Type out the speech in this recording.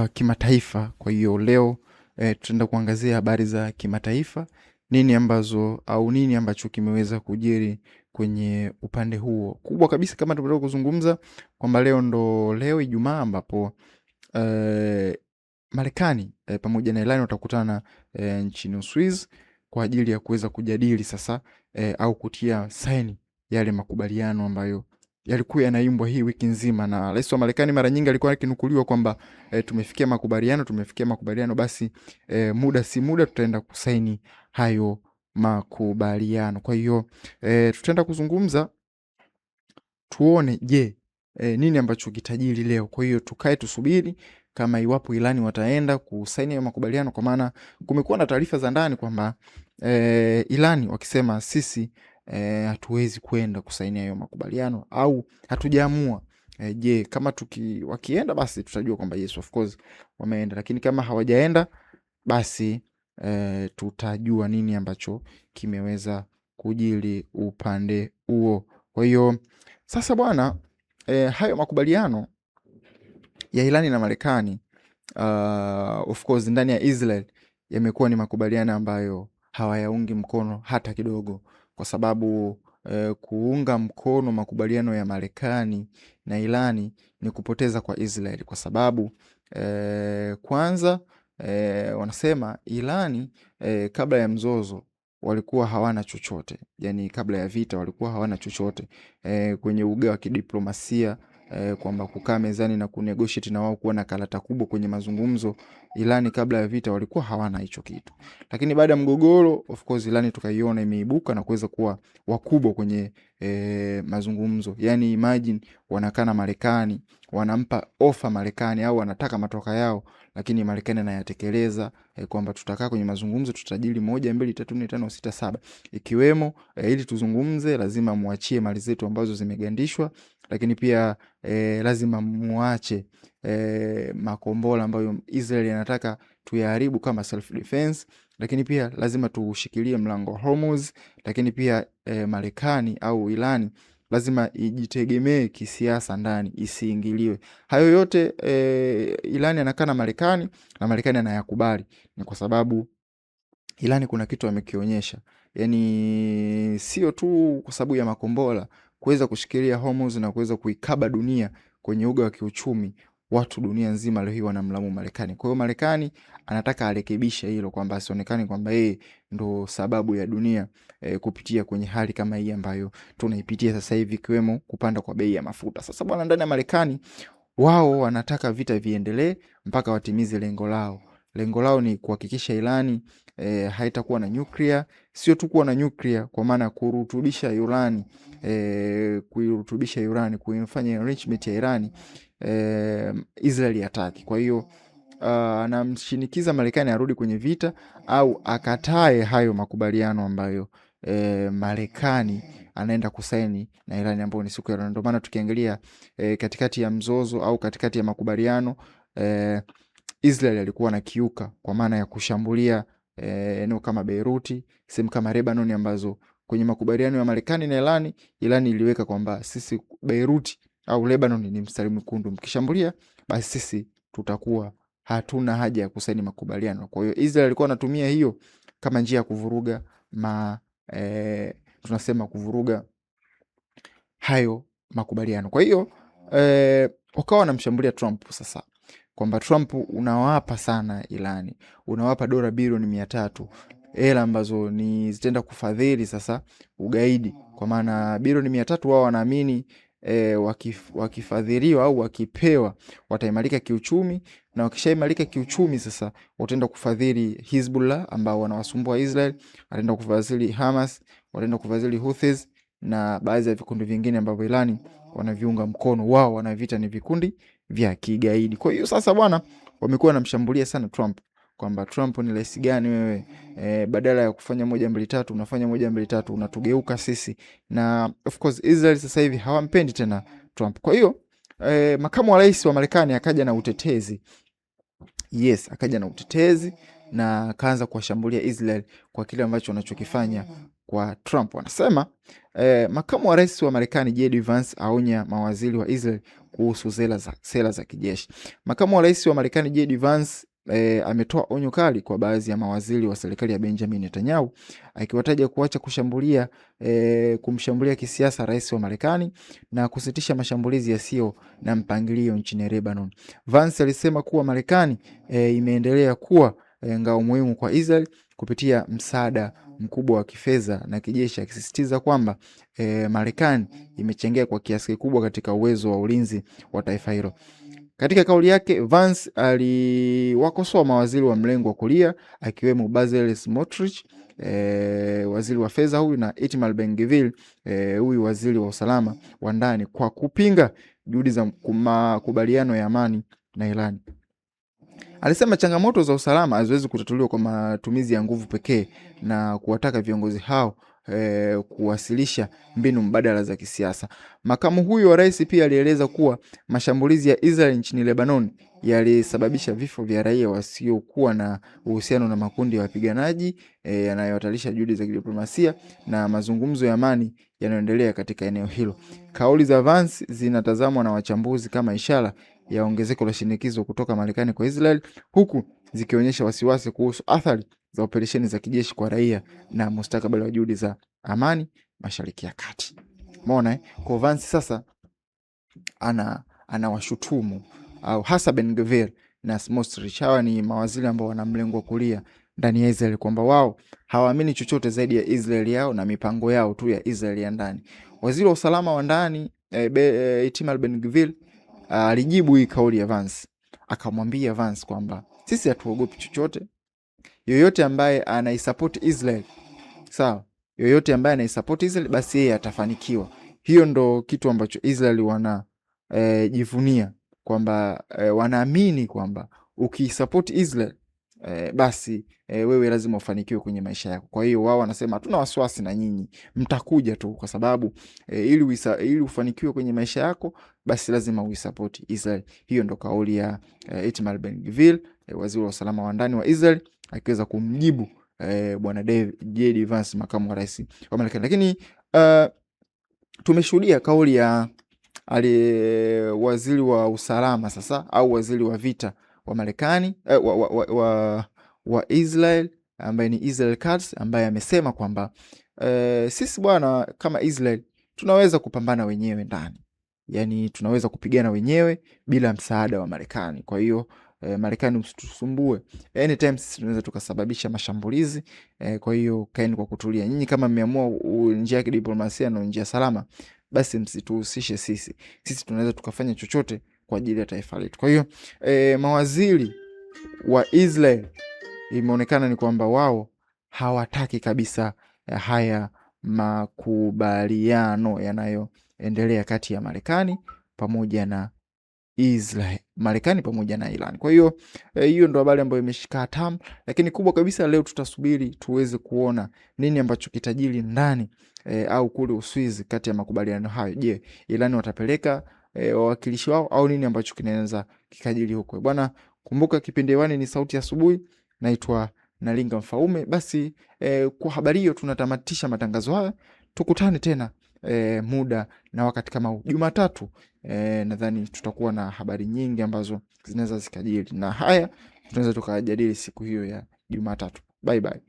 wa kimataifa. Kwa hiyo leo tutaenda kuangazia habari za kimataifa, nini ambacho kimeweza kujiri kwenye upande huo. Kubwa kabisa kama tunataka kuzungumza kwamba leo Ijumaa ambapo Marekani pamoja na Iran watakutana nchini Uswizi kwa ajili ya kuweza kujadili sasa au kutia saini yale makubaliano ambayo yalikuwa yanaimbwa hii wiki nzima. Na rais wa Marekani mara nyingi alikuwa akinukuliwa kwamba tumefikia makubaliano, basi muda si muda tutaenda kusaini hayo makubaliano. Kwa hiyo tutaenda kuzungumza tuone nini ambacho kitajiri leo. Kwa hiyo tukae tusubiri kama iwapo Irani wataenda kusaini hayo makubaliano, kwa maana kumekuwa na taarifa za ndani kwamba Irani wakisema sisi hatuwezi kwenda kusaini hayo makubaliano au hatujaamua. Kama wakienda basi tutajua kwamba yes of course wameenda, lakini kama hawajaenda basi tutajua nini ambacho kimeweza kujiri upande huo. Kwa hiyo sasa bwana, hayo makubaliano ya Irani na Marekani of course ndani ya Israel yamekuwa ni makubaliano ambayo hawayaungi mkono hata kidogo, kwa sababu kuunga mkono makubaliano ya Marekani na Irani ni kupoteza kwa Israel, kwa sababu kwanza wanasema Irani kabla ya mzozo walikuwa hawana chochote, yani kabla ya vita walikuwa hawana chochote kwenye uga wa kidiplomasia, kwamba kukaa mezani na kunegotiate na wao kuwa na karata kubwa kwenye mazungumzo. Irani kabla ya vita walikuwa hawana hicho kitu, lakini baada ya mgogoro of course Irani tukaiona imeibuka na kuweza kuwa wakubwa kwenye mazungumzo. Yani imagine wanakaa na Marekani, wanampa offer Marekani au wanataka matoka yao, lakini Marekani anayatekeleza kwamba tutakaa kwenye mazungumzo, tutajili 1 2 3 4 5 6 7 ikiwemo ili tuzungumze lazima muachie mali zetu ambazo zimegandishwa, lakini pia lazima muache makombora ambayo Israel anataka tuyaharibu kama self defense, lakini pia lazima tushikilie mlango Hormuz, lakini pia Marekani au Irani lazima ijitegemee kisiasa ndani, isiingiliwe. Hayo yote Irani anakaa na Marekani na Marekani anayakubali, ni kwa sababu Irani kuna kitu amekionyesha. Yani sio tu kwa sababu ya makombora kuweza kushikilia Hormuz na kuweza kuikaba dunia kwenye uga wa kiuchumi, watu dunia nzima leo hii wanamlamu Marekani. Kwa hiyo Marekani anataka arekebishe hilo, kwamba asionekane kwamba yeye ndo sababu ya dunia kupitia kwenye hali kama hii ambayo tunaipitia sasa hivi, ikiwemo kupanda kwa bei ya mafuta. Sasa bwana, ndani ya Marekani wao wanataka vita viendelee mpaka watimize lengo lao. Lengo lao ni kuhakikisha Irani haitakuwa na nuclear, sio tu kuwa na nuclear kwa maana kurutubisha urani, kuirutubisha urani, kuifanya enrichment ya Irani, Israeli hataki. Kwa hiyo anamshinikiza Marekani arudi kwenye vita au akatae hayo makubaliano ambayo Marekani anaenda kusaini na Irani, ambayo ni siku ya leo. Ndio maana tukiangalia katikati ya mzozo au katikati ya makubaliano Israel alikuwa na kiuka kwa maana ya kushambulia eneo kama Beiruti, sehemu kama Lebanon, ambazo kwenye makubaliano ya Marekani na Irani iliweka kwamba sisi Beiruti au Lebanon ni mstari mwekundu, mkishambulia basi sisi tutakuwa hatuna haja ya kusaini makubaliano. Kwa hiyo Israel alikuwa anatumia hiyo kama njia ya kuvuruga tunasema kuvuruga hayo makubaliano. Kwa hiyo wakawa wanamshambulia Trump sasa, kwamba Trump unawapa sana Irani, unawapa dola bilioni 300, hela ambazo ni zitaenda kufadhili sasa ugaidi, kwa maana bilioni 300 wao wanaamini wakifadhiliwa au wakipewa wataimarika kiuchumi, na wakishaimarika kiuchumi sasa wataenda kufadhili Hezbollah ambao wanawasumbua Israel, wataenda kufadhili Hamas, wataenda kufadhili Houthis na baadhi ya vikundi vingine ambavyo Irani wanaviunga mkono. Wao wanavita ni vikundi vya kigaidi. Kwa hiyo sasa bwana, wamekuwa wanamshambulia sana Trump kwamba Trump ni rais gani wewe, badala ya kufanya 1 2 3 unafanya 1 2 3, unatugeuka sisi. Na of course Israel sasa hivi hawampendi tena Trump. Kwa hiyo makamu wa rais wa Marekani akaja na utetezi. Akaja na utetezi na akaanza kuwashambulia Israel kwa kile ambacho wanachokifanya kwa Trump. Wanasema makamu wa rais wa Marekani JD Vance aonya mawaziri wa Israel kuhusu sera za kijeshi. Makamu wa rais wa Marekani JD Vance ametoa onyo kali kwa baadhi ya mawaziri wa serikali ya Benjamin Netanyahu, akiwataja kuacha kumshambulia kisiasa rais wa Marekani na kusitisha mashambulizi yasiyo na mpangilio nchini Lebanon. Vance alisema kuwa Marekani imeendelea kuwa ngao muhimu kwa Israel kupitia msaada mkubwa wa kifedha na kijeshi, akisisitiza kwamba Marekani imechangia kwa kiasi kikubwa katika uwezo wa ulinzi wa taifa hilo. Katika kauli yake, Vance aliwakosoa mawaziri wa mlengo wa kulia akiwemo Bezalel Smotrich, waziri wa fedha huyu, na Itamar Ben-Gvir, huyu waziri wa usalama wa ndani, kwa kupinga juhudi za makubaliano ya amani na Iran. Alisema changamoto za usalama haziwezi kutatuliwa kwa matumizi ya nguvu pekee na kuwataka viongozi hao kuwasilisha mbinu mbadala za kisiasa. Makamu huyu wa rais pia alieleza kuwa mashambulizi ya Israel nchini Lebanon yalisababisha vifo vya raia wasiokuwa na uhusiano na makundi ya wapiganaji yanayohatarisha juhudi za kidiplomasia na mazungumzo ya amani yanayoendelea katika eneo hilo. Kauli za Vance zinatazamwa na wachambuzi kama ishara ya ongezeko la shinikizo kutoka Marekani kwa Israel, huku zikionyesha wasiwasi kuhusu athari za operesheni za kijeshi kwa raia na mustakabali wa juhudi za amani Mashariki ya Kati. Umeona kwa Vance sasa anawashutumu au hasa Ben-Gvir na Smotrich, hawa ni mawaziri ambao wana mlengo wa kulia ndani ya Israel, kwamba wao hawaamini chochote zaidi ya Israel yao na mipango yao tu ya Israel ya ndani. Waziri wa usalama wa ndani Itamar Ben-Gvir alijibu hii kauli ya Vance, akamwambia Vance kwamba sisi hatuogopi chochote, yoyote ambaye anaisupport Israel, sawa, yoyote ambaye anaisupport Israel basi yeye atafanikiwa. Hiyo ndo kitu ambacho Israel wanajivunia, kwamba wanaamini kwamba ukisupport Israel basi wewe lazima ufanikiwe kwenye maisha yako. Kwa hiyo wao wanasema hatuna wasiwasi na nyinyi, mtakuja tu, kwa sababu ili ufanikiwe kwenye maisha yako basi lazima uisupport Israel. Hiyo ndo kauli ya Itamar Ben-Gvir, waziri wa usalama wa ndani wa Israel, akiweza kumjibu bwana JD Vance, makamu wa rais wa Marekani. Lakini tumeshuhudia kauli ya waziri wa usalama sasa, au waziri wa vita wa Marekani wa Israel, ambaye ni Israel Katz, ambaye amesema kwamba sisi bwana kama Israel tunaweza kupambana wenyewe ndani, yani tunaweza kupigana wenyewe bila msaada wa Marekani. Kwa hiyo Marekani msitusumbue, anytime sisi tunaweza tukasababisha mashambulizi. Kwa hiyo kaeni kwa kutulia, nyinyi kama mmeamua njia ya kidiplomasia na njia salama, basi msituhusishe sisi tunaweza tukafanya chochote kwa ajili ya taifa letu. Kwa hiyo mawaziri wa Israel imeonekana ni kwamba wao hawataki kabisa haya makubaliano yanayoendelea kati ya Marekani pamoja na Israel, Marekani pamoja na Iran. Kwa hiyo hiyo ndo habari ambayo imeshika hatamu, lakini kubwa kabisa leo tutasubiri tuweze kuona nini ambacho kitajiri ndani au kule Uswizi kati ya makubaliano hayo. Je, Iran watapeleka wawakilishi wao au nini ambacho kinaweza kikajiri huko? Bwana, kumbuka kipindi hewani ni Sauti ya Asubuhi, naitwa Nalinga Mfaume. Basi kwa habari hiyo tunatamatisha matangazo haya. Tukutane tena muda na wakati kama Jumatatu. Nadhani tutakuwa na habari nyingi ambazo zinaweza zikajiri, na haya tunaweza tukajadili siku hiyo ya Jumatatu. Bye bye.